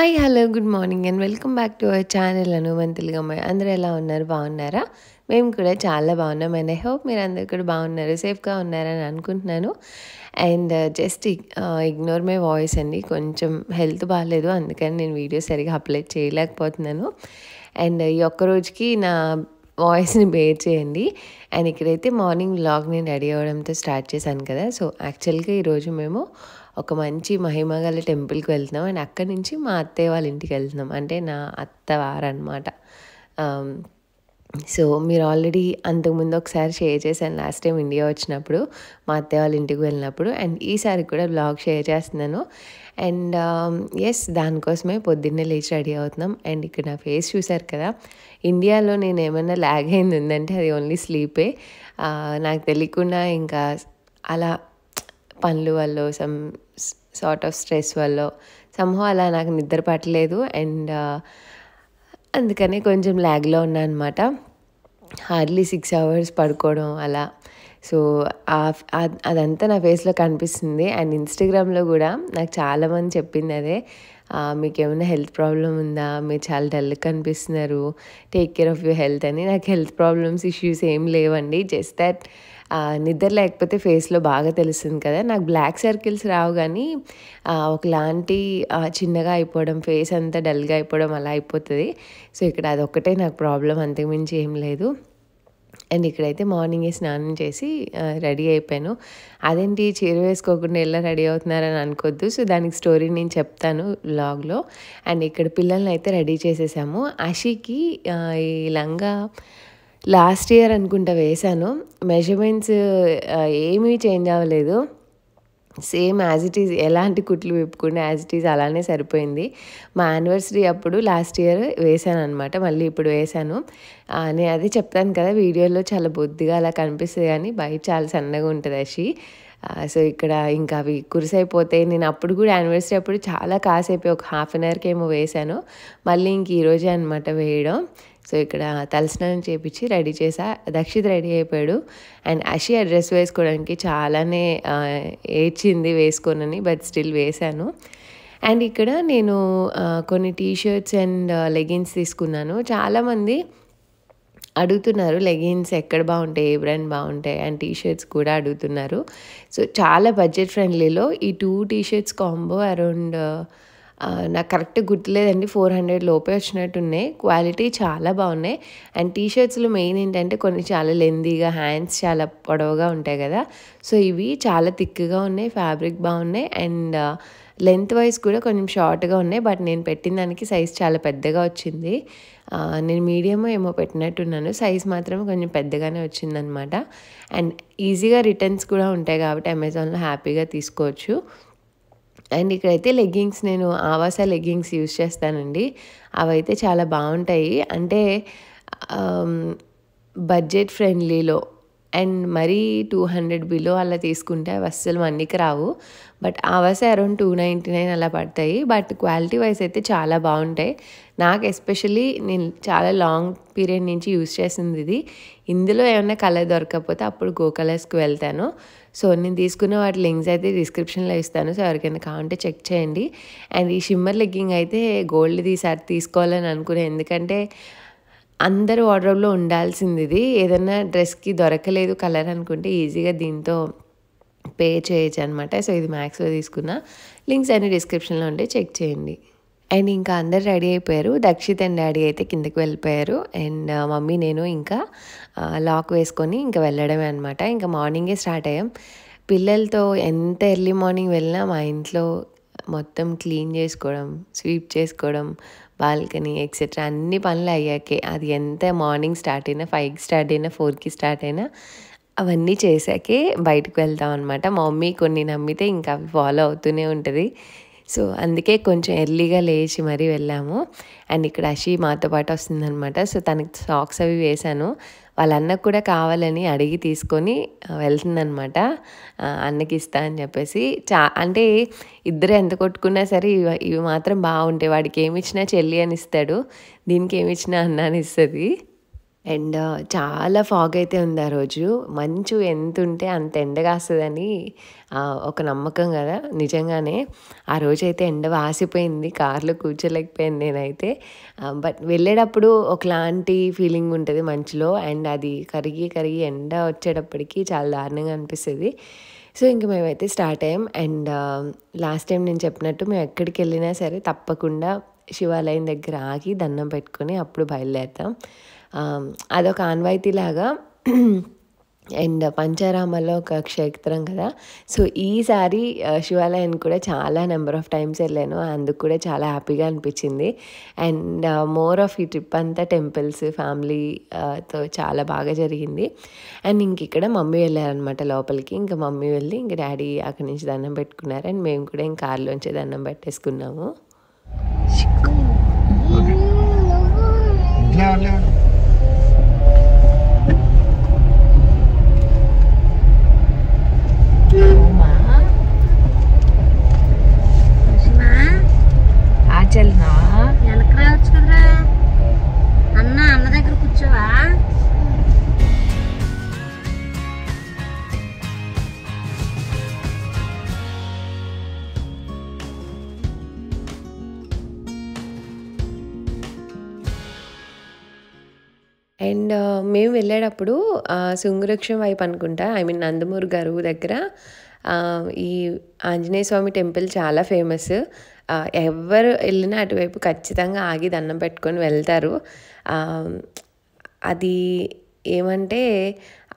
Hi! Hello! Good morning and welcome back to our channel అనువంతులుగా అందరూ ఎలా ఉన్నారు? బాగున్నారా? మేము కూడా చాలా బాగున్నాం అండ్ ఐ హోప్ మీరందరూ కూడా బాగున్నారు, సేఫ్‌గా ఉన్నారని అనుకుంటున్నాను. And just ignore my voice అండి. కొంచెం హెల్త్ బాలేదు. అందుకని నేను వీడియో సరిగ్గా అప్లోడ్ చేయలేకపోతున్నాను. అండ్ ఈ ఒక్క రోజుకి నా వాయిస్‌ని బేర్ చేయండి. అండ్ ఇక్కడైతే మార్నింగ్ వ్లాగ్ నేను రెడీ అవ్వడంతో స్టార్ట్ చేశాను కదా! సో, యాక్చువల్‌గా ఈరోజు మేము ఒక మంచి మహిమగల టెంపుల్‌కి వెళ్తున్నాం. అండ్ అక్కడి నుంచి మా అత్తయ్య వాళ్ళ ఇంటికి వెళ్తున్నాం. అంటే నా అత్తవారనమాట. ఆహ్, సో, మీరు ఆల్రెడీ అంతకుముందు ఒకసారి షేర్ చేశాను లాస్ట్ టైం ఇండియా వచ్చినప్పుడు, మా అత్తయ్య వాళ్ళ ఇంటికి వెళ్ళినప్పుడు. అండ్ ఈసారి కూడా వ్లాగ్ షేర్ చేస్తున్నాను. అండ్ యెస్, దానికోసమే పొద్దున్నే లేచి రెడీ అవుతున్నాం. అండ్ ఇక్కడ నా ఫేస్ చూసారు కదా! ఇండియాలో నేను ఏమన్నా లాగ్ అయింది ఉందంటే అది ఓన్లీ స్లీపే. నాకు తెలియకుండా ఇంకా అలా పనుల వల్లో సార్ట్ ఆఫ్ స్ట్రెస్ వల్లో సమ్‌హౌ అలా నాకు నిద్ర పట్టలేదు. అండ్ అందుకనే కొంచెం లాగ్‌లో ఉన్నా అనమాట. హార్డ్లీ 6 అవర్స్ పడుకోవడం అలా. సో, అదంతా నా ఫేస్‌లో కనిపిస్తుంది. అండ్ ఇన్‌స్టాగ్రామ్‌లో గూడా నాకు చాలామంది చెప్పింది అదే. మీకేమైనా హెల్త్ ప్రాబ్లమ్ ఉందా? మీరు చాలా డల్‌గా కనిపిస్తున్నారు. Take care of your health అని. నాకు హెల్త్ ప్రాబ్లమ్స్, ఇష్యూస్ ఏం లేవండి. జస్ట్ దట్ నిద్ర లేకపోతే ఫేస్‌లో బాగా తెలుస్తుంది కదా! నాకు బ్లాక్ సర్కిల్స్ రావు గానీ ఒకలాంటి చిన్నగా అయిపోవడం, ఫేస్ అంతా డల్‌గా అయిపోవడం అలా అయిపోతది. సో, ఇక్కడ అదొక్కటే నాకు ప్రాబ్లమ్, అంతకు మించి ఏం లేదు. అండ్ ఇక్కడైతే మార్నింగే స్నానం చేసి రెడీ అయిపోయాను. అదేంటి చీర వేసుకోకుండా ఎలా రెడీ అవుతున్నారని అనుకోద్దు. సో, దానికి స్టోరీ నేను చెప్తాను వ్లాగ్‌లో. అండ్ ఇక్కడ పిల్లల్నైతే రెడీ చేసేసాము. అషికి ఈ లంగా లాస్ట్ ఇయర్ అనుకుంటా వేశాను. మెజర్‌మెంట్స్ ఏమీ చేంజ్ అవ్వలేదు. సేమ్ యాజ్ ఇట్ ఈజ్, ఎలాంటి కుట్లు విప్పుకున్నా యాజ్ ఇట్ ఈజ్ అలానే సరిపోయింది. మా యానివర్సరీ అప్పుడు లాస్ట్ ఇయర్ వేశాననమాట. మళ్ళీ ఇప్పుడు వేశాను. నేను అదే చెప్తాను కదా! వీడియోలో చాలా బొద్దుగా అలా కనిపిస్తది కానీ బయట చాలా సన్నగా ఉంటది అషి. సో, ఇక్కడ ఇంకా అవి కురుసైపోతాయి. నేను అప్పుడు కూడా యానివర్సరీ అప్పుడు చాలా కాసేపు ఒక హాఫ్ అన్ అవర్‌కి ఏమో వేశాను. మళ్ళీ ఇంక ఈరోజే అనమాట వేయడం. సో, ఇక్కడ తలస్నానం చేపిచ్చి రెడీ చేశా. దక్షిత్ రెడీ అయిపోయాడు. అండ్ అషి ఆ డ్రెస్ వేసుకోవడానికి చాలానే ఏడ్చింది వేసుకోనని. బట్ స్టిల్ వేశాను. అండ్ ఇక్కడ నేను కొన్ని టీ షర్ట్స్ అండ్ లెగిన్స్ తీసుకున్నాను. చాలామంది అడుగుతున్నారు లెగిన్స్ ఎక్కడ బాగుంటాయి, ఏ బ్రాండ్ బాగుంటాయి అండ్ టీ షర్ట్స్ కూడా అడుగుతున్నారు. సో, చాలా బడ్జెట్ ఫ్రెండ్లీలో ఈ 2 టీ షర్ట్స్ కాంబో అరౌండ్ నాకు కరెక్ట్‌గా గుర్తులేదండి, 400 లోపే వచ్చినట్టున్నాయి. క్వాలిటీ చాలా బాగున్నాయి. అండ్ టీ షర్ట్స్‌లో మెయిన్ ఏంటంటే కొన్ని చాలా లెంతీగా, హ్యాండ్స్ చాలా పొడవుగా ఉంటాయి కదా! సో, ఇవి చాలా థిక్‌గా ఉన్నాయి. ఫ్యాబ్రిక్ బాగున్నాయి. అండ్ లెంత్ వైస్ కూడా కొంచెం షార్ట్‌గా ఉన్నాయి. బట్ నేను పెట్టిన దానికి సైజ్ చాలా పెద్దగా వచ్చింది. నేను మీడియమో ఏమో పెట్టినట్టున్నాను. సైజ్ మాత్రం కొంచెం పెద్దగానే వచ్చిందనమాట. అండ్ ఈజీగా రిటర్న్స్ కూడా ఉంటాయి కాబట్టి అమెజాన్‌లో హ్యాపీగా తీసుకోవచ్చు. అండ్ ఇక్కడైతే లెగ్గింగ్స్ నేను ఆవాస లెగ్గింగ్స్ యూజ్ చేస్తానండి. అవైతే చాలా బాగుంటాయి. అంటే బడ్జెట్ ఫ్రెండ్లీలో అండ్ మరీ 200 బిలో అలా తీసుకుంటే అవి అస్సలు మన్నికి రావు. బట్ ఆవాస అరౌండ్ 299 అలా పడతాయి. బట్ క్వాలిటీ వైస్ అయితే చాలా బాగుంటాయి. నాకు ఎస్పెషల్లీ నేను చాలా లాంగ్ పీరియడ్ నుంచి యూజ్ చేసింది ఇది. ఇందులో ఏమన్నా కలర్ దొరకకపోతే అప్పుడు గో కలర్స్‌కి వెళ్తాను. సో, నేను తీసుకున్న వాటి లింక్స్ అయితే డిస్క్రిప్షన్‌లో ఇస్తాను. సో, ఎవరికైనా కావాలంటే చెక్ చేయండి. అండ్ ఈ షిమ్మర్ లెగ్గింగ్ అయితే గోల్డ్‌ది ఈసారి తీసుకోవాలని అనుకున్నాను. ఎందుకంటే అందరి వార్డ్రోబ్‌లో ఉండాల్సింది ఇది. ఏదన్నా డ్రెస్‌కి దొరకలేదు కలర్ అనుకుంటే ఈజీగా దీంతో పే చేయొచ్చనమాట. సో, ఇది మ్యాక్స్‌లో తీసుకున్నా. లింక్స్ అన్ని డిస్క్రిప్షన్‌లో ఉంటాయి, చెక్ చేయండి. అండ్ ఇంకా అందరూ రెడీ అయిపోయారు. దక్షిత్ అండ్ డాడీ అయితే కిందకి వెళ్ళిపోయారు. అండ్ మమ్మీ నేను ఇంకా లాక్ వేసుకొని ఇంకా వెళ్ళడమే అనమాట. ఇంకా మార్నింగే స్టార్ట్ అయ్యాం. పిల్లలతో ఎంత ఎర్లీ మార్నింగ్ వెళ్ళినా మా ఇంట్లో మొత్తం క్లీన్ చేసుకోవడం, స్వీప్ చేసుకోవడం, బాల్కనీ ఎక్సెట్రా అన్ని పనులు అయ్యాకే, అది ఎంత మార్నింగ్ స్టార్ట్ అయినా 5కి స్టార్ట్ అయినా 4కి స్టార్ట్ అయినా అవన్నీ చేశాకే బయటకు వెళ్తాం అనమాట. మా మమ్మీ కొన్ని నమ్మితే ఇంకా అవి ఫాలో అవుతూనే ఉంటుంది. సో, అందుకే కొంచెం ఎర్లీగా లేచి మరీ వెళ్ళాము. అండ్ ఇక్కడ అషి మాతో పాటు వస్తుందనమాట. సో, తనకి సాక్స్ అవి వేశాను. వాళ్ళ అన్నకు కూడా కావాలని అడిగి తీసుకొని వెళ్తుందనమాట. అన్నకి ఇస్తా అని చెప్పేసి. అంటే ఇద్దరు ఎంత కొట్టుకున్నా సరే ఇవి మాత్రం బాగుంటాయి. వాడికి ఏమి ఇచ్చినా చెల్లి అని ఇస్తాడు. దీనికి ఏమి ఇచ్చినా అన్న అని ఇస్తది. అండ్ చాలా ఫాగ్ అయితే ఉంది ఆ రోజు. మంచు ఎంతుంటే అంత ఎండ కాస్తదని ఒక నమ్మకం గదా! నిజంగానే. ఆ రోజైతే ఎండ వాసిపోయింది. కార్‌లో కూర్చోలేకపోయాను నేనైతే. బట్ వెళ్ళేటప్పుడు ఒకలాంటి ఫీలింగ్ ఉంటది మంచులో. అండ్ అది కరిగి, కరిగి ఎండ వచ్చేటప్పటికి చాలా దారుణంగా అనిపిస్తది. సో, ఇంక మేమైతే స్టార్ట్ అయ్యాం. అండ్ లాస్ట్ టైం నేను చెప్పినట్టు మేము ఎక్కడికెళ్ళినా సరే తప్పకుండా శివాలయం దగ్గర ఆగి దండం పెట్టుకొని అప్పుడు బయలుదేరుతాం. అదొక ఆనవాయితీలాగా. అండ్ పంచారామాల్లో ఒక క్షేత్రం కదా! సో, ఈసారి శివాలయానికి కూడా చాలా నెంబర్ ఆఫ్ టైమ్స్ వెళ్ళాను. అందుకు కూడా చాలా హ్యాపీగా అనిపించింది. అండ్ మోర్ ఆఫ్ ఈ ట్రిప్ అంతా టెంపుల్స్, ఫ్యామిలీ తో చాలా బాగా జరిగింది. అండ్ ఇంకిక్కడ మమ్మీ వెళ్ళారనమాట లోపలికి. ఇంక మమ్మీ వెళ్ళి ఇంక డ్యాడీ అక్కడి నుంచి దండం పెట్టుకున్నారు. అండ్ మేము కూడా ఇంక కార్‌లోంచే దండం పెట్టేసుకున్నాము. వెనక్కి రావచ్చు కదరా అన్న దగ్గర కూర్చోవా. అండ్ మేము వెళ్ళేటప్పుడు శృంగవృక్షం వైపు అనుకుంటా, ఐ మీన్ నందమూరి గరువు దగ్గర ఈ ఆంజనేయ స్వామి టెంపుల్ చాలా ఫేమస్. ఎవ్వరు వెళ్ళినా అటువైపు ఖచ్చితంగా ఆగి దండం పెట్టుకొని వెళ్తారు. అది ఏమంటే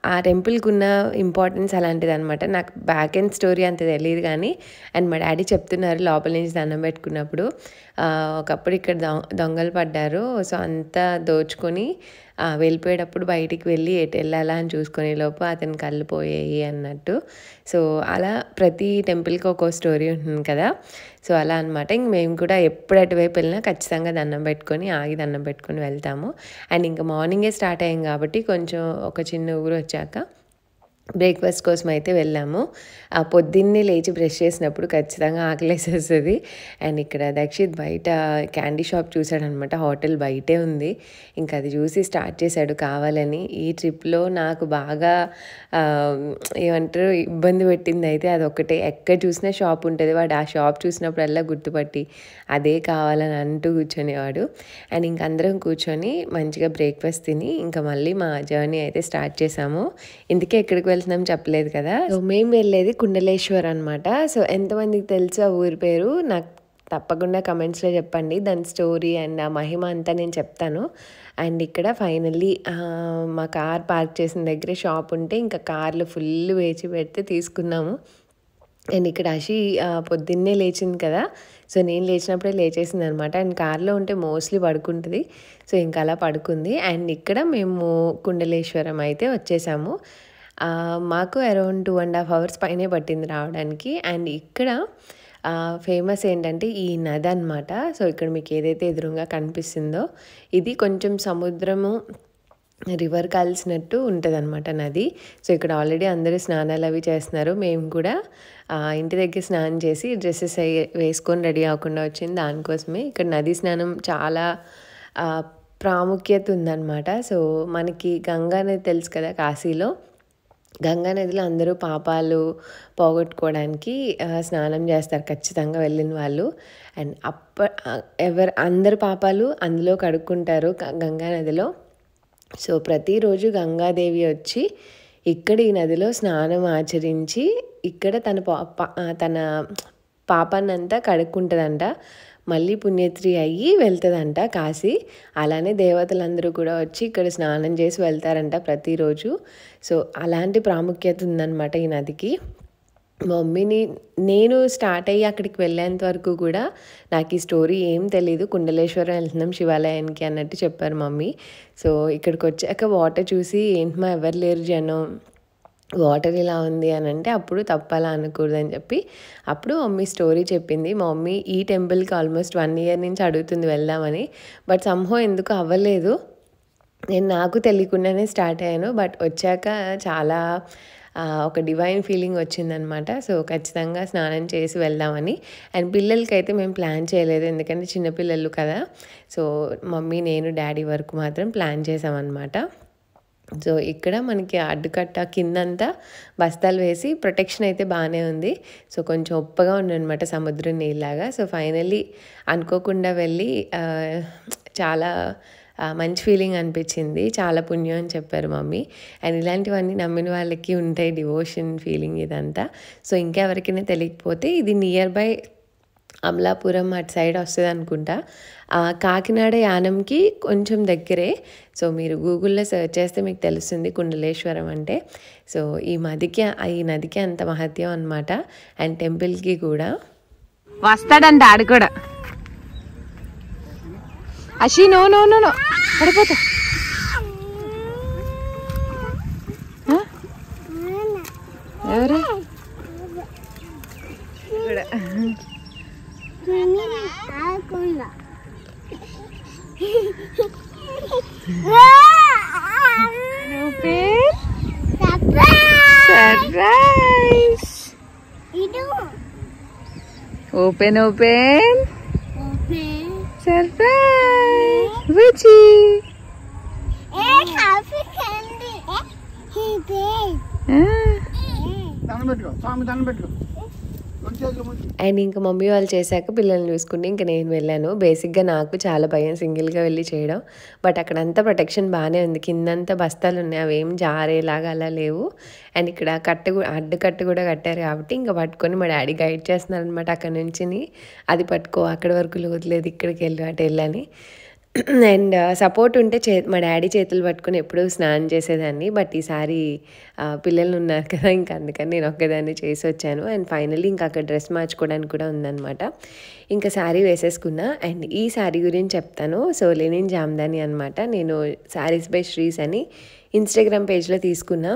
ఆ టెంపుల్‌కి ఉన్న ఇంపార్టెన్స్ అలాంటిదనమాట. నాకు బ్యాక్ ఎండ్ స్టోరీ అంత తెలీదు కానీ, అండ్ మా డ్యాడీ చెప్తున్నారు లోపల నుంచి దండం పెట్టుకున్నప్పుడు, ఒకప్పుడు ఇక్కడ దొంగలు పడ్డారు. సో, అంతా దోచుకొని వెళ్ళిపోయేటప్పుడు బయటికి వెళ్ళి ఎటు వెళ్ళాలా అని చూసుకునే లోపు అతని కళ్ళు పోయాయి అన్నట్టు. సో, అలా ప్రతి టెంపుల్‌కి ఒక్కో స్టోరీ ఉంటుంది కదా! సో, అలా అనమాట. ఇంక మేము కూడా ఎప్పుడు అటువైపు వెళ్ళినా ఖచ్చితంగా దండం పెట్టుకొని ఆగి దండం పెట్టుకొని వెళ్తాము. అండ్ ఇంకా మార్నింగే స్టార్ట్ అయ్యాం కాబట్టి కొంచెం ఒక చిన్న ఊరు వచ్చాక బ్రేక్‌ఫాస్ట్ కోసం అయితే వెళ్ళాము. పొద్దున్నే లేచి బ్రష్ చేసినప్పుడు ఖచ్చితంగా ఆకలేసేస్తది. అండ్ ఇక్కడ దక్షిత్ బయట క్యాండీ షాప్ చూసాడనమాట. హోటల్ బయటే ఉంది. ఇంక అది చూసి స్టార్ట్ చేశాడు కావాలని. ఈ ట్రిప్‌లో నాకు బాగా ఏమంటారు ఇబ్బంది పెట్టిందయితే అదొక్కటే. ఎక్కడ చూసినా షాప్ ఉంటది. వాడు ఆ షాప్ చూసినప్పుడల్లా గుర్తుపట్టి అదే కావాలని అంటూ కూర్చునేవాడు. అండ్ ఇంక అందరం కూర్చొని మంచిగా బ్రేక్‌ఫాస్ట్ తిని ఇంకా మళ్ళీ మా జర్నీ అయితే స్టార్ట్ చేసాము. ఇంతకీ ఎక్కడికి వెళ్తున్నాం చెప్పలేదు కదా! సో, మేము వెళ్ళేది కుండలేశ్వర్ అనమాట. సో, ఎంతమందికి తెలుసు ఆ ఊరి పేరు నాకు తప్పకుండా కమెంట్స్‌లో చెప్పండి. దాని స్టోరీ అండ్ ఆ మహిమ అంతా నేను చెప్తాను. అండ్ ఇక్కడ ఫైనల్లీ మా కార్ పార్క్ చేసిన దగ్గరే షాప్ ఉంటే ఇంకా కార్లు ఫుల్ వేచి పెడితే తీసుకున్నాము. అండ్ ఇక్కడ అషి పొద్దున్నే లేచింది కదా! సో, నేను లేచినప్పుడే లేచేసిందనమాట. అండ్ కార్‌లో ఉంటే మోస్ట్‌లీ పడుకుంటది. సో, ఇంకా అలా పడుకుంది. అండ్ ఇక్కడ మేము కుండలేశ్వరం అయితే వచ్చేసాము. మాకు అరౌండ్ 2½ అవర్స్ పైనే పట్టింది రావడానికి. అండ్ ఇక్కడ ఫేమస్ ఏంటంటే ఈ నది అనమాట. సో, ఇక్కడ మీకు ఏదైతే ఎదురుంగా కనిపిస్తుందో ఇది కొంచెం సముద్రము రివర్ కలిసినట్టు ఉంటదనమాట నది. సో, ఇక్కడ ఆల్రెడీ అందరూ స్నానాలు అవి చేస్తున్నారు. మేము కూడా ఇంటి దగ్గర స్నానం చేసి డ్రెస్సెస్ వేసుకొని రెడీ అవ్వకుండా వచ్చింది దానికోసమే. ఇక్కడ నదీ స్నానం చాలా ప్రాముఖ్యత ఉందన్నమాట. సో, మనకి గంగా నది తెలుసు కదా కాశీలో. గంగా నదిలో అందరూ పాపాలు పోగొట్టుకోవడానికి స్నానం చేస్తారు ఖచ్చితంగా వెళ్ళిన వాళ్ళు. అండ్ అందరి పాపాలు అందులో కడుక్కుంటారు గంగా నదిలో. సో, ప్రతిరోజు గంగాదేవి వచ్చి ఇక్కడ ఈ నదిలో స్నానం ఆచరించి ఇక్కడ తన పాపాన్నంతా కడుక్కుంటుందంట. మళ్ళీ పుణ్యత్రి అయ్యి వెళ్తుందంట కాశీ. అలానే దేవతలందరూ కూడా వచ్చి ఇక్కడ స్నానం చేసి వెళ్తారంట ప్రతిరోజు. సో, అలాంటి ప్రాముఖ్యత ఉందన్నమాట ఈ నదికి. మమ్మీని నేను స్టార్ట్ అయ్యి అక్కడికి వెళ్ళేంత వరకు కూడా నాకు ఈ స్టోరీ ఏం తెలీదు. కుండలేశ్వరం వెళ్తున్నాం శివాలయానికి అన్నట్టు చెప్పారు మమ్మీ. సో, ఇక్కడికి వచ్చాక వాటర్ చూసి ఏంటి మా ఎవరు లేరు జనం, వాటర్ ఇలా ఉంది అని అంటే అప్పుడు తప్పలా అనకూడదని చెప్పి అప్పుడు మమ్మీ స్టోరీ చెప్పింది. మా మమ్మీ ఈ టెంపుల్కి ఆల్మోస్ట్ 1 ఇయర్ నుంచి అడుగుతుంది వెళ్దామని. బట్ సమ్హౌ ఎందుకు అవ్వలేదు. నేను నాకు తెలియకుండానే స్టార్ట్ అయ్యాను. బట్ వచ్చాక చాలా ఒక డివైన్ ఫీలింగ్ వచ్చిందనమాట. సో ఖచ్చితంగా స్నానం చేసి వెళ్దామని. అండ్ పిల్లలకైతే మేము ప్లాన్ చేయలేదు, ఎందుకంటే చిన్నపిల్లలు కదా. సో మమ్మీ, నేను, డాడీ వరకు మాత్రం ప్లాన్ చేసామన్నమాట. సో ఇక్కడ మనకి అడ్డుకట్ట కిందంతా బస్తాలు వేసి ప్రొటెక్షన్ అయితే బాగానే ఉంది. సో కొంచెం ఉప్పగా ఉందన్నమాట సముద్రం నీళ్ళలాగా. సో ఫైనల్లీ అనుకోకుండా వెళ్ళి చాలా మంచి ఫీలింగ్ అనిపించింది. చాలా పుణ్యం అని చెప్పారు మమ్మీ. అండ్ ఇలాంటివన్నీ నమ్మిన వాళ్ళకి ఉంటాయి, డివోషన్ ఫీలింగ్ ఇదంతా. సో ఇంకా ఎవరికైనా తెలియకపోతే ఇది నియర్ బై అమలాపురం అటు సైడ్ వస్తుంది అనుకుంటా. కాకినాడ యానంకి కొంచెం దగ్గరే. సో మీరు గూగుల్లో సెర్చ్ చేస్తే మీకు తెలుస్తుంది కుండలేశ్వరం అంటే. సో ఈ నదికి అంత మహత్యం అనమాట. అండ్ టెంపుల్కి కూడా వస్తాడంట ఆడు కూడా. Ashi no no no no పడిపోతా. ఎవరు సర్ప్రైజ్. Open open surprise. రుచి అండ్ ఇంకా మమ్మీ వాళ్ళు చేశాక పిల్లల్ని చూసుకుంటే ఇంకా నేను వెళ్ళాను. బేసిక్గా నాకు చాలా భయం సింగిల్గా వెళ్ళి చేయడం. బట్ అక్కడంతా ప్రొటెక్షన్ బాగానే ఉంది. కిందంతా బస్తాలు ఉన్నాయి, అవి ఏం జారేలాగా అలా లేవు. అండ్ ఇక్కడ అడ్డుకట్టు కూడా కట్టారు కాబట్టి ఇంకా పట్టుకొని మా డాడీ గైడ్ చేస్తున్నారనమాట. అక్కడ నుంచి అది పట్టుకో, అక్కడి వరకు లోతులేదు, ఇక్కడికి వెళ్ళు, అటు వెళ్ళని. అండ్ సపోర్ట్ ఉంటే మా డాడీ చేతులు పట్టుకొని ఎప్పుడూ స్నానం చేసేదాన్ని. బట్ ఈసారి పిల్లలు ఉన్నారు కదా, ఇంకా అందుకని నేను ఒక్కదాన్ని చేసి వచ్చాను. అండ్ ఫైనల్లీ ఇంకా అక్కడ డ్రెస్ మార్చుకోవడానికి కూడా ఉందన్నమాట. ఇంకా శారీ వేసేసుకున్నా. అండ్ ఈ శారీ గురించి చెప్తాను. సో లెనిన్ జామ్దాని అనమాట. నేను శారీస్ బై శ్రీస్ అని ఇన్స్టాగ్రామ్ పేజ్లో తీసుకున్నా.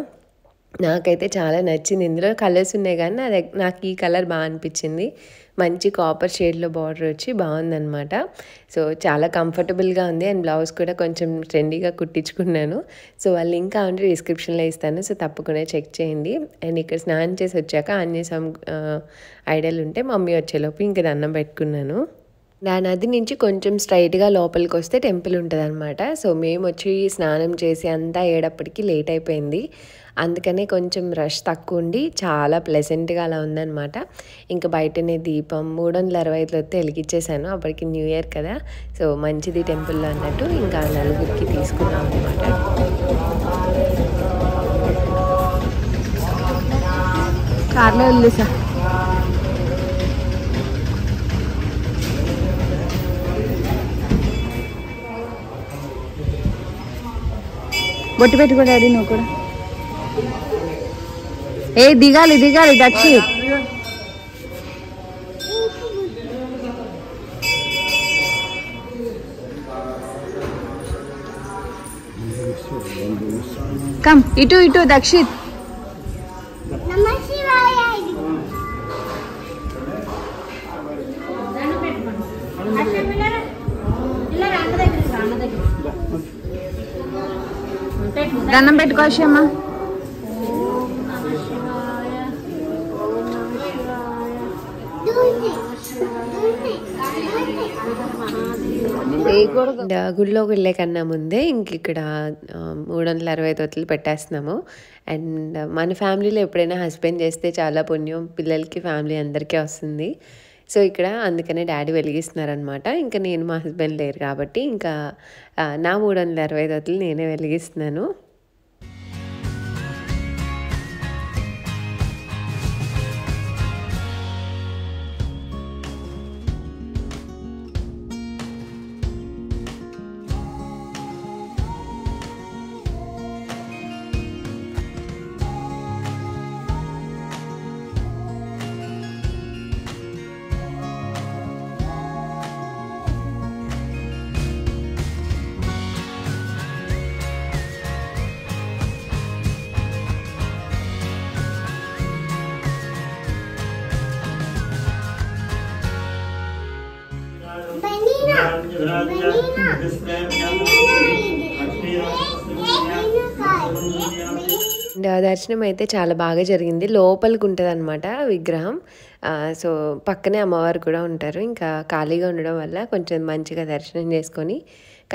నాకైతే చాలా నచ్చింది. ఇందులో కలర్స్ ఉన్నాయి కానీ నాకు ఈ కలర్ బాగా అనిపించింది. మంచి కాపర్ షేడ్లో బార్డర్ వచ్చి బాగుందన్నమాట. సో చాలా కంఫర్టబుల్గా ఉంది. అండ్ బ్లౌజ్ కూడా కొంచెం ట్రెండీగా కుట్టించుకున్నాను. సో వాళ్ళు ఇంకా అంటే డిస్క్రిప్షన్లో ఇస్తాను, సో తప్పకుండా చెక్ చేయండి. అండ్ ఇక్కడ స్నానం చేసి వచ్చాక ఆంజనేయ స్వామి ఐడల్ ఉంటే మమ్మీ వచ్చేలోపు ఇంకా దండం పెట్టుకున్నాను. నది నుంచి కొంచెం స్ట్రైట్గా లోపలికి వస్తే టెంపుల్ ఉంటుంది అనమాట. సో మేము వచ్చి స్నానం చేసి అంతా అయ్యేటప్పటికి లేట్ అయిపోయింది. అందుకనే కొంచెం రష్ తక్కువ ఉండి చాలా ప్లెజెంట్గా అలా ఉందన్నమాట. ఇంకా బయటనే దీపం 365 వస్తే వెలిగించేసాను. అప్పటికి న్యూ ఇయర్ కదా, సో మంచిది టెంపుల్లో అన్నట్టు ఇంకా నలుగురికి తీసుకున్నాం అనమాట. కార్లో వెళ్ళేసా. బొట్టు పెట్టుకో డాడీ, నువ్వు కూడా. ఏ దిగాలి దిగాలి దక్షి. కమ్ ఇటు ఇటు దక్షిత్. దండం పెట్టుకోవచ్చమ్మా. గుడిలోకి వెళ్ళే కన్నా ముందే ఇంక ఇక్కడ 365 ఒత్తులు పెట్టేస్తున్నాము. అండ్ మన ఫ్యామిలీలో ఎప్పుడైనా హస్బెండ్ చేస్తే చాలా పుణ్యం, పిల్లలకి ఫ్యామిలీ అందరికీ వస్తుంది. సో ఇక్కడ అందుకనే డాడీ వెలిగిస్తున్నారనమాట. ఇంకా నేను మా హస్బెండ్ లేరు కాబట్టి ఇంకా నా 365 ఒత్తులు నేనే వెలిగిస్తున్నాను. దర్శనం అయితే చాలా బాగా జరిగింది. లోపలికి ఉంటదనమాట విగ్రహం. సో, పక్కనే అమ్మవారు కూడా ఉంటారు. ఇంకా ఖాళీగా ఉండడం వల్ల కొంచెం మంచిగా దర్శనం చేసుకొని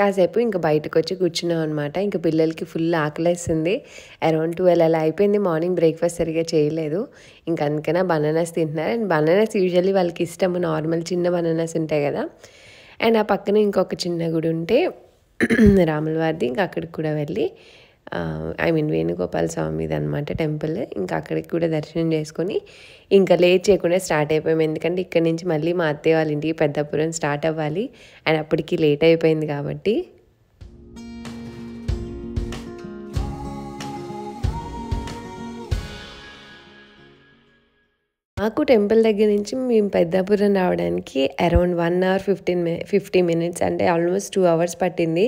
కాసేపు ఇంక బయటకొచ్చి కూర్చున్నాం అనమాట. ఇంక పిల్లలకి ఫుల్ ఆకలేస్తుంది. అరౌండ్ 12 అలా అయిపోయింది. మార్నింగ్ బ్రేక్‌ఫాస్ట్ సరిగ్గా చేయలేదు. ఇంక అందుకనే బనానాస్ తింటున్నారు. అండ్ బనానాస్ యూజువల్లీ వాళ్ళకి ఇష్టము. నార్మల్ చిన్న బనానాస్ ఉంటాయి కదా! అండ్ ఆ పక్కన ఇంకొక చిన్న గుడి ఉంటే రాముల వారిది. ఇంక అక్కడికి కూడా వెళ్ళి వేణుగోపాల స్వామిది అనమాట టెంపుల్. ఇంకా అక్కడికి కూడా దర్శనం చేసుకొని ఇంకా లేట్ చేయకుండా స్టార్ట్ అయిపోయాము. ఎందుకంటే ఇక్కడి నుంచి మళ్ళీ మా అత్తయ్య వాళ్ళ ఇంటికి పెద్దాపురం స్టార్ట్ అవ్వాలి. అండ్ అప్పటికి లేట్ అయిపోయింది కాబట్టి. మాకు టెంపుల్ దగ్గర నుంచి మేము పెద్దాపురం రావడానికి అరౌండ్ 1 అవర్ 50 మినిట్స్, అంటే ఆల్మోస్ట్ 2 అవర్స్ పట్టింది.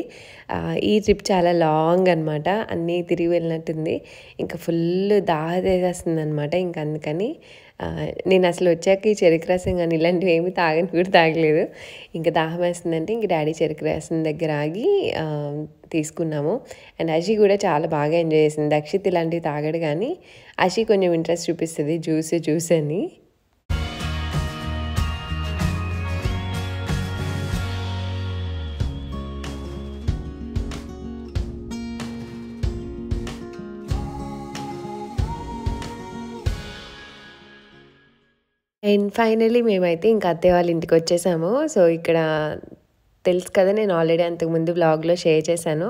ఈ ట్రిప్ చాలా లాంగ్ అనమాట. అన్నీ తిరిగి వెళ్ళినట్టుంది. ఇంకా ఫుల్ దాహేసేస్తుంది అనమాట. ఇంకా అందుకని నేను అసలు వచ్చాక ఈ చెరుకు రసం కానీ ఇలాంటివి ఏమి కూడా తాగలేదు. ఇంకా దాహం వేస్తుందంటే ఇంక డాడీ చెరుకు రసం దగ్గర ఆగి తీసుకున్నాము. అండ్ అషి కూడా చాలా బాగా ఎంజాయ్ చేసింది. దక్షిత్ ఇలాంటివి తాగడు కానీ అషి కొంచెం ఇంట్రెస్ట్ చూపిస్తుంది జ్యూస్ అని. అండ్ ఫైనల్లీ మేమైతే ఇంకా అత్తయ్య వాళ్ళ ఇంటికి వచ్చేసాము. సో, ఇక్కడ తెలుసు కదా, నేను ఆల్రెడీ అంతకుముందు వ్లాగ్లో షేర్ చేశాను.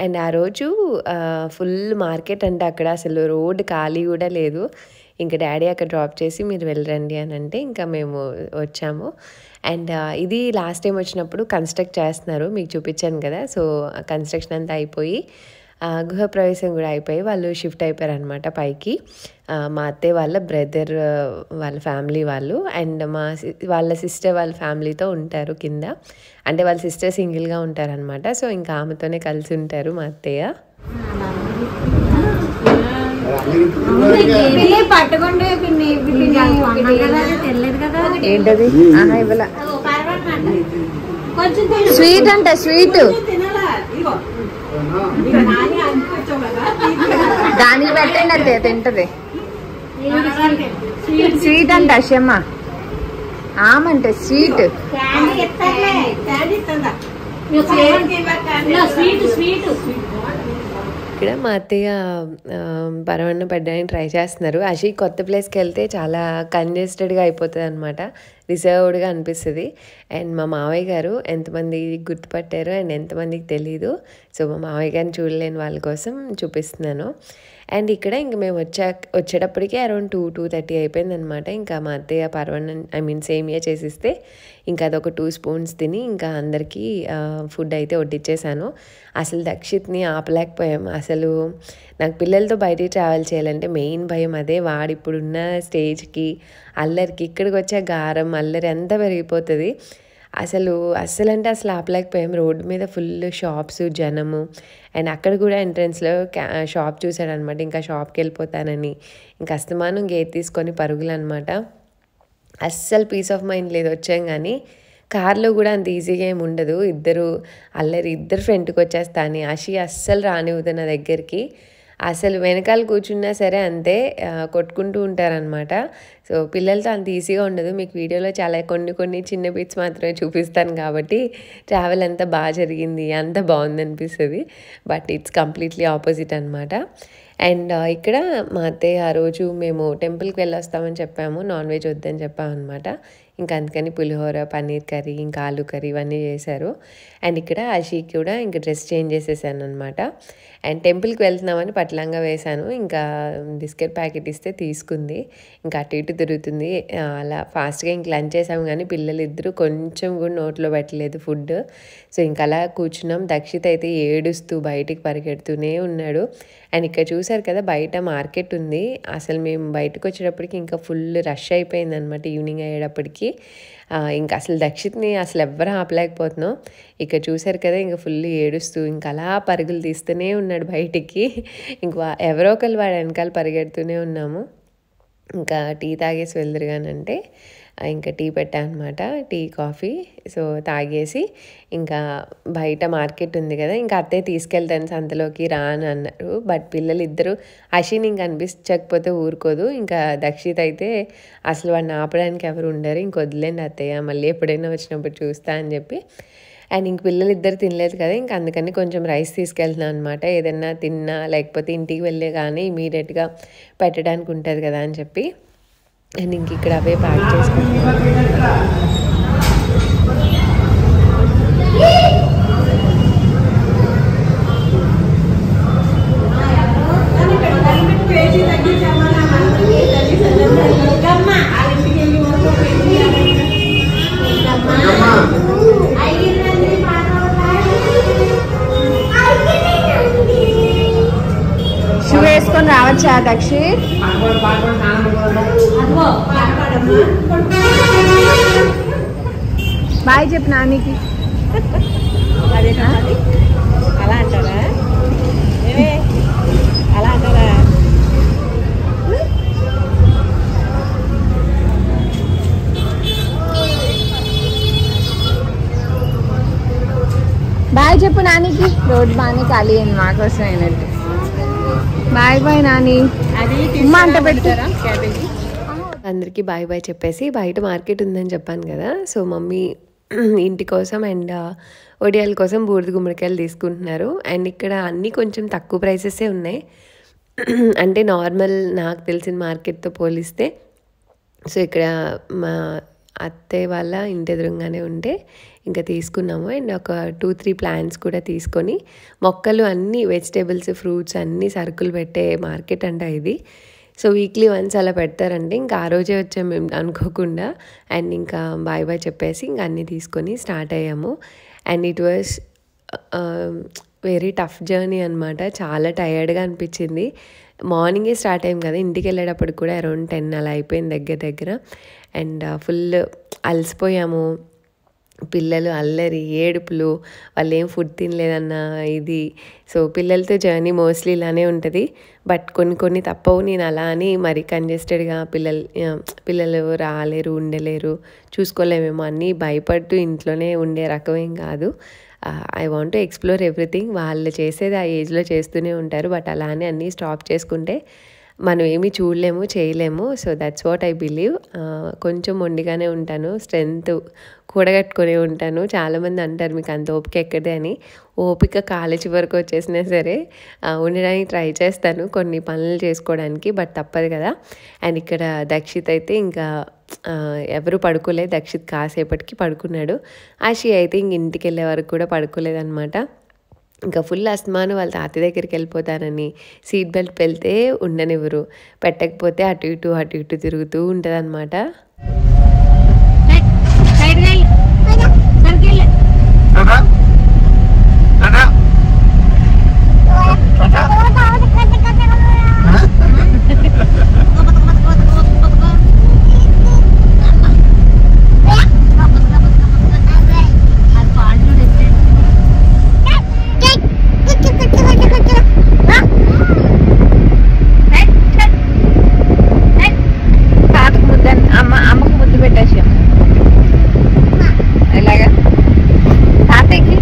అండ్ ఆ రోజు ఫుల్ మార్కెట్ అంటే అక్కడ అసలు రోడ్డు ఖాళీ కూడా లేదు. ఇంకా డాడీ అక్కడ డ్రాప్ చేసి మీరు వెళ్ళరండి అని అంటే ఇంకా మేము వచ్చాము. అండ్ ఇది లాస్ట్ టైం వచ్చినప్పుడు కన్స్ట్రక్ట్ చేస్తున్నారు, మీకు చూపించాను కదా. సో, కన్స్ట్రక్షన్ అంతా అయిపోయి గృహప్రవేశం కూడా అయిపోయి వాళ్ళు షిఫ్ట్ అయిపోయారనమాట పైకి. మా అత్తయ్య వాళ్ళ బ్రదర్ వాళ్ళ ఫ్యామిలీ వాళ్ళు అండ్ వాళ్ళ సిస్టర్ వాళ్ళ ఫ్యామిలీతో ఉంటారు కింద. అంటే వాళ్ళ సిస్టర్ సింగిల్గా ఉంటారనమాట. సో, ఇంకా ఆమెతోనే కలిసి ఉంటారు మా అత్తయ్య. పట్టుకుంటే తెలియదు కదా ఏంటది? ఇవ్వాల స్వీట్ అంట, స్వీట్ దానికి పెట్టండి, అదే తింటది. స్వీట్ అంట అషమ్మ, ఆమంటే స్వీట్. ఇక్కడ మా అత్తయ్య పరమాన్నం పెట్టడానికి ట్రై చేస్తున్నారు. అషి కొత్త ప్లేస్కి వెళ్తే చాలా కంజెస్టెడ్గా అయిపోతుంది అనమాట, రిజర్వ్డ్గా అనిపిస్తుంది. అండ్ మా మావయ్య గారు ఎంతమంది గుర్తుపట్టారు అండ్ ఎంతమందికి తెలీదు. సో, మా మావయ్య గారిని చూడలేని వాళ్ళ కోసం చూపిస్తున్నాను. అండ్ ఇక్కడ ఇంక మేము వచ్చేటప్పటికి అరౌండ్ 2:30 అయిపోయిందనమాట. ఇంకా మా అత్తయ్య పరమాన్నం సేమియా చేసిస్తే ఇంకా అదొక 2 స్పూన్స్ తిని ఇంకా అందరికీ ఫుడ్ అయితే వడ్డిచ్చేసాను. అసలు దక్షిత్ని ఆపలేకపోయాం. అసలు నాకు పిల్లలతో బయటికి ట్రావెల్ చేయాలంటే మెయిన్ భయం అదే. వాడిప్పుడున్న స్టేజ్కి అల్లరికి ఇక్కడికి వచ్చే గారం అల్లరి అంతా పెరిగిపోతుంది. అస్సలంటే అసలు ఆపలేకపోయాం. రోడ్డు మీద ఫుల్ షాప్స్, జనము. అండ్ అక్కడ కూడా ఎంట్రన్స్లో షాప్ చూసాడనమాట. ఇంకా షాప్కి వెళ్ళిపోతానని ఇంకా అస్తమానం గేట్ తీసుకొని పరుగులు అనమాట. అస్సలు పీస్ ఆఫ్ మైండ్ లేదు. వచ్చాం కానీ కార్లో కూడా అంత ఈజీగా ఏమి ఉండదు. ఇద్దరు ఫ్రంట్కి వచ్చేస్తాను. అషి అస్సలు రానివ్వదు నా దగ్గరికి. అసలు వెనకాల కూర్చున్నా సరే అంతే, కొట్టుకుంటూ ఉంటారనమాట. సో, పిల్లలతో అంత ఈజీగా ఉండదు. మీకు వీడియోలో చాలా కొన్ని చిన్న బిట్స్ మాత్రమే చూపిస్తాను కాబట్టి ట్రావెల్ అంతా బాగా జరిగింది, అంత బాగుంది అనిపిస్తుంది. బట్ ఇట్స్ కంప్లీట్లీ ఆపోజిట్ అనమాట. అండ్ ఇక్కడ మా అత్తయ్య ఆ రోజు మేము టెంపుల్కి వెళ్ళొస్తామని చెప్పాము, నాన్ వెజ్ వద్దని చెప్పామన్నమాట. ఇంకా అందుకని పులిహోర, పన్నీర్ కర్రీ, ఇంకా ఆలు కర్రీ ఇవన్నీ చేశారు. అండ్ ఇక్కడ అషికి కూడా ఇంకా డ్రెస్ చేంజ్ చేసేసాను అనమాట. అండ్ టెంపుల్కి వెళ్తున్నామని పట్లంగా వేశాను. ఇంకా బిస్కెట్ ప్యాకెట్ ఇస్తే తీసుకుంది. ఇంకా అటు ఇటు తిరుగుతుంది. అలా ఫాస్ట్గా ఇంక లంచ్ చేసాము కానీ పిల్లలు ఇద్దరు కొంచెం కూడా నోట్లో పెట్టలేదు ఫుడ్. సో, ఇంకా అలా కూర్చున్నాం. దక్షిత్ అయితే ఏడుస్తూ బయటికి పరిగెడుతూనే ఉన్నాడు. అండ్ ఇక్కడ చూసారు కదా, బయట మార్కెట్ ఉంది. అసలు మేము బయటకు వచ్చేటప్పటికి ఇంకా ఫుల్ రష్ అయిపోయింది అనమాట. ఈవినింగ్ అయ్యేటప్పటికి ఇంకా అసలు దక్షిత్ని అసలు ఎవ్వరూ ఆపలేకపోతున్నాం. ఇక్కడ చూసారు కదా, ఇంకా ఫుల్ ఏడుస్తూ ఇంకా అలా పరుగులు తీస్తూనే ఉన్నాడు బయటికి. ఇంకా ఎవరో ఒకరు వాడు వెనకాల పరిగెడుతూనే ఉన్నాము. ఇంకా టీ తాగేసి వెళ్దురుగానంటే ఇంకా టీ పెట్టాను అనమాట, టీ కాఫీ. సో తాగేసి ఇంకా బయట మార్కెట్ ఉంది కదా, ఇంకా అత్తయ్య తీసుకెళ్తాను సంతలోకి రా అని అన్నారు. బట్ పిల్లలు ఇద్దరు అషిని ఇంక అనిపించకపోతే ఊరుకోదు. ఇంకా దక్షిత్ అయితే అసలు వాడిని ఆపడానికి ఎవరు ఉండరు, ఇంక వదిలేండి అత్తయ్య మళ్ళీ ఎప్పుడైనా వచ్చినప్పుడు చూస్తా అని చెప్పి. అండ్ ఇంక పిల్లలు ఇద్దరు తినలేదు కదా, ఇంక అందుకని కొంచెం రైస్ తీసుకెళ్తున్నాను అనమాట. ఏదన్నా తిన్నా లేకపోతే ఇంటికి వెళ్ళే కానీ ఇమీడియట్గా పెట్టడానికి ఉంటుంది కదా అని చెప్పి. అండ్ ఇంక ఇక్కడ అవే ప్యాక్ చేసుకుంటున్నాను. షూ వేసుకొని రావచ్చా దక్షిత్? బాయ్ చెప్పు నానికి. అలా అంటారా? అలా అంటారా? బాయ్ చెప్పు నానికి. రోడ్డు బాగానే ఖాళీ అయింది మాకోసం అయినట్టు. Bye bye Nani. ఉమ్మ అంట పెడతారా క్యాబేజీ? అందరికీ బాయ్ బాయ్ చెప్పేసి బయట మార్కెట్ ఉందని చెప్పాను కదా, సో మమ్మీ ఇంటి కోసం అండ్ ఒడియాల కోసం బూడిద గుమ్మడికాయలు తీసుకుంటున్నారు. అండ్ ఇక్కడ అన్నీ కొంచెం తక్కువ ప్రైసెసే ఉన్నాయి, అంటే నార్మల్ నాకు తెలిసిన మార్కెట్తో పోలిస్తే. సో ఇక్కడ మా అత్తయ్య వాళ్ళ ఇంటి ఎదురుగానే ఉంటే ఇంకా తీసుకున్నాము. అండ్ ఒక 2-3 ప్లాంట్స్ కూడా తీసుకొని, మొక్కలు అన్నీ వెజిటేబుల్స్ ఫ్రూట్స్ అన్నీ సరుకులు పెట్టే మార్కెట్ అంట ఇది. సో వీక్లీ వన్స్ అలా పెడతారండి. ఇంకా ఆ రోజే వచ్చాము మేము అనుకోకుండా. అండ్ ఇంకా బాయ్ బాయ్ చెప్పేసి ఇంకా అన్నీ తీసుకొని స్టార్ట్ అయ్యాము. And it was very tough journey అనమాట. చాలా టయర్డ్గా అనిపించింది. మార్నింగే స్టార్ట్ అయ్యాం కదా, ఇంటికి వెళ్ళేటప్పటికి కూడా అరౌండ్ 10 అలా అయిపోయింది దగ్గర. అండ్ ఫుల్ అలసిపోయాము. పిల్లలు అల్లరి ఏడుపులు, వాళ్ళు ఏం ఫుడ్ తినలేదన్న ఇది. సో పిల్లలతో జర్నీ మోస్ట్లీ ఇలానే ఉంటుంది. బట్ కొన్ని తప్పవు. నేను అలా అని మరి కంజెస్టెడ్గా పిల్లలు రాలేరు ఉండలేరు చూసుకోలేమేమో అన్నీ భయపడుతూ ఇంట్లోనే ఉండే రకమేం కాదు. I want to explore everything. వాళ్ళు చేసేది ఆ ఏజ్లో చేస్తూనే ఉంటారు. బట్ అలానే అన్నీ స్టాప్ చేసుకుంటే మనం ఏమీ చూడలేము చేయలేము. So that's what I believe. కొంచెం మొండిగానే ఉంటాను, స్ట్రెంగ్త్ కూడగట్టుకునే ఉంటాను. చాలామంది అంటారు మీకు అంత ఓపిక ఎక్కడే అని. ఓపిక కాలేజీ చివరికి వచ్చేసినా సరే ఉండడానికి ట్రై చేస్తాను కొన్ని పనులు చేసుకోవడానికి, బట్ తప్పదు కదా. అండ్ ఇక్కడ దక్షిత్ అయితే ఇంకా ఎవరు పడుకోలేదు. దక్షిత్ కాసేపటికి పడుకున్నాడు. ఆశి అయితే ఇంక ఇంటికి వెళ్ళే వరకు కూడా పడుకోలేదన్నమాట. ఇంకా ఫుల్ అస్తమాను వాళ్ళ తాత దగ్గరికి వెళ్ళిపోతానని సీట్ బెల్ట్ పెళ్తే ఉండనివ్వరు, పెట్టకపోతే అటు ఇటు తిరుగుతూ ఉంటుంది అనమాట. అమ్మకు ముద్దు పెట్టేసి ఎలాగా తాతయ్యకి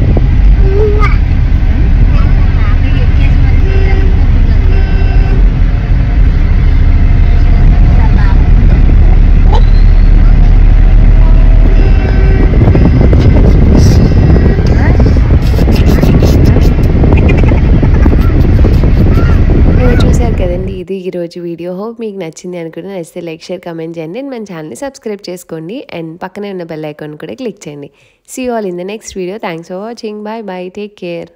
ఇది ఈరోజు వీడియో. హోప్ మీకు నచ్చింది అనుకుంటున్నా. నచ్చితే లైక్ షేర్ కామెంట్ చేయండి అండ్ మన ఛానల్ని సబ్స్క్రైబ్ చేసుకోండి అండ్ పక్కనే ఉన్న బెల్ ఐకాన్ కూడా క్లిక్ చేయండి. See you all in the next video. Thanks for watching. Bye bye. Take care.